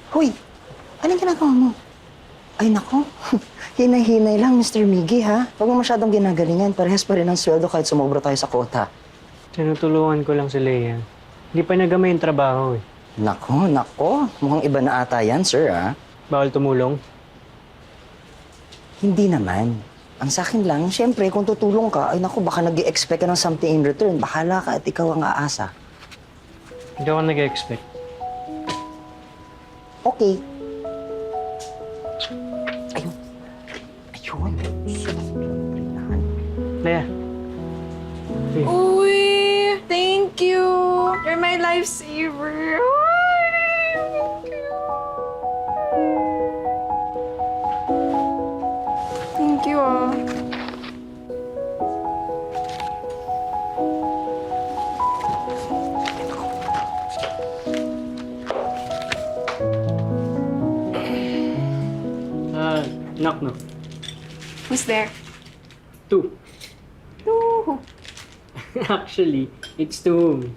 Hoy, anong ginagawa mo? Ay, nako. Hinay-hinay lang, Mr. Miggy, ha? Huwag mo masyadong ginagalingan. Parehas pa rin ang sweldo kahit sumobra tayo sa kota. Tinutulungan ko lang si Leia. Hindi pa nagamay yung trabaho eh. Nako. Mukhang iba na ata yan, sir, ha? Bawal tumulong. Hindi naman. Ang sa akin lang, siyempre, kung tutulong ka, ay nako, baka nag-i-expect ka ng something in return. Bahala ka at ikaw ang aasa. Hindi ako nag-expect. Okay. Ayun. Leia. Hey. Uy, thank you. You're my lifesaver. Thank you, ah. Knock. Who's there? 2. Ooh. Actually, it's 2.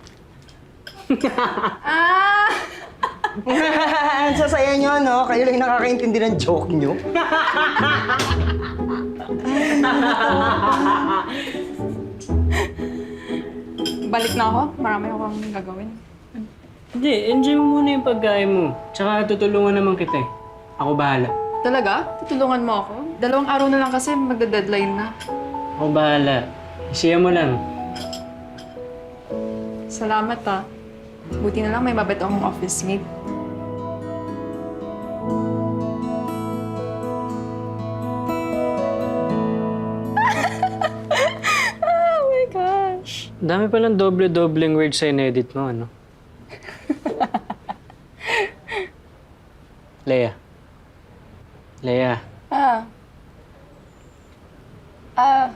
Ah! Ang sasaya nyo, no? Kayo lang nakakaintindi ng joke nyo. Balik na ako. Marami akong gagawin. Hindi, enjoy mo muna yung pagkain mo. Tsaka tutulungan naman kita eh. Ako bahala. Talaga? Tutulungan mo ako? 2 araw na lang kasi magda-deadline na. Ako bahala. Isiya mo lang. Salamat, ah. Buti na lang may mabait akong office mate. Oh my gosh. Dami palang doble-dobleng words sa in-edit mo, ano? Leia. Leia. Ah. Ah.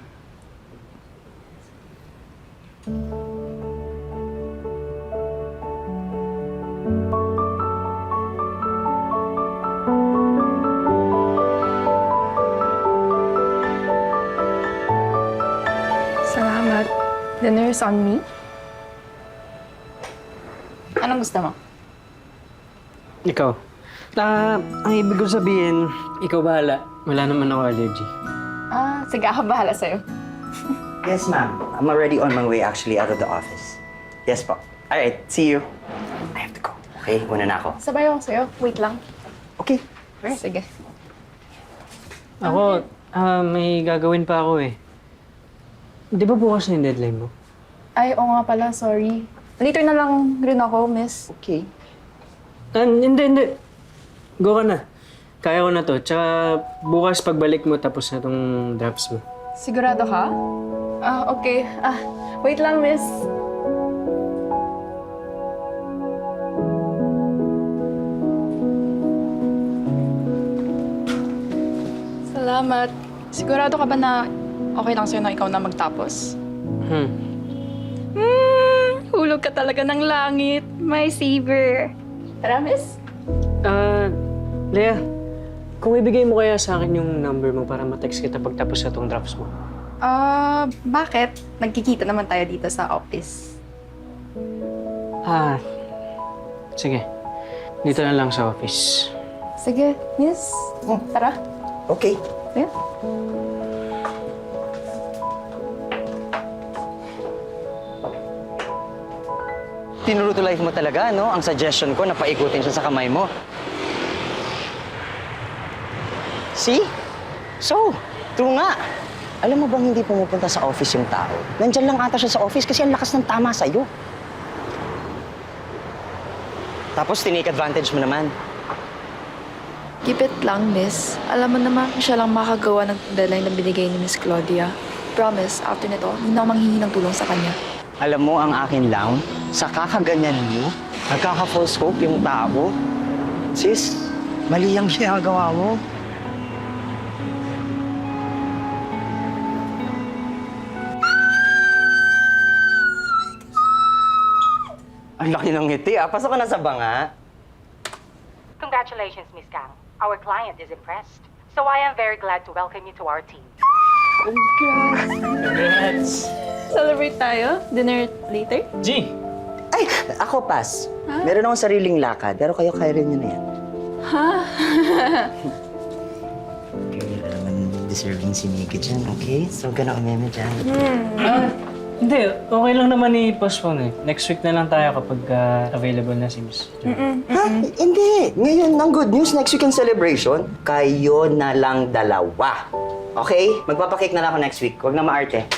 Salamat. Dinner's on me. Anong gusto mo? Ikaw. Ang ibig ko sabihin, ikaw bahala. Wala naman ako allergy. Ah, sige, ako bahala sa'yo. Yes, ma'am. I'm already on my way actually out of the office. Yes po. Alright, see you. I have to go. Okay, una na ako. Sabay ako sa'yo. Wait lang. Okay. Sige. Ako, may gagawin pa ako eh. Di ba bukas na yung deadline mo? Ay, oo nga pala. Sorry. Later na lang rin ako, miss. Okay. Hindi. Go ka na. Kaya ko na to. Tsaka bukas pagbalik mo tapos na tong drafts mo. Sigurado ka? Ah, okay. Ah, wait lang, miss. Salamat. Sigurado ka ba na okay lang sa'yo na ikaw na magtapos? Hulog ka talaga ng langit. My saver. Tara, miss. Leia, kung ibigay mo kaya sa akin yung number mo para ma-text kita pagtapos na tong drafts mo. Ah, bakit? Nagkikita naman tayo dito sa office. Sige. Dito na lang sa office. Sige, miss. Tara. Okay. Ayan. Tinuro to life mo talaga, no? Ang suggestion ko na paikutin siya sa kamay mo. See? So, true nga. Alam mo bang hindi pumupunta sa office yung tao? Nandyan lang ata siya sa office kasi ang lakas ng tama sa'yo. Tapos tinake advantage mo naman. Keep it lang, miss. Alam mo naman, siya lang makagawa ng deadline na binigay ni Miss Claudia. Promise, after nito, hindi na ako manghingi ng tulong sa kanya. Alam mo, ang akin lang, sa kakaganyan mo, nagkaka-full scope yung tao. Sis, mali ang ginagawa mo. Ang laki ng ngiti, ah. Pasok ka na sa banga. Congratulations, Miss Kang. Our client is impressed. So I am very glad to welcome you to our team. Congrats! Celebrate tayo? Dinner later? G! Ay, ako pas. Meron akong sariling lakad, pero kayo kaya rin nyo na yan. Kaya naman deserving si Miggy dyan, okay? So, huwag ka na umeme dyan. Hindi, okay lang naman i-postpone eh. Next week na lang tayo kapag available na si Miss Jo. Ha? Hindi. Ngayon, ang good news, next weekend celebration, kayo na lang dalawa. Okay? Magpapakik na lang ako next week. Huwag na maarte.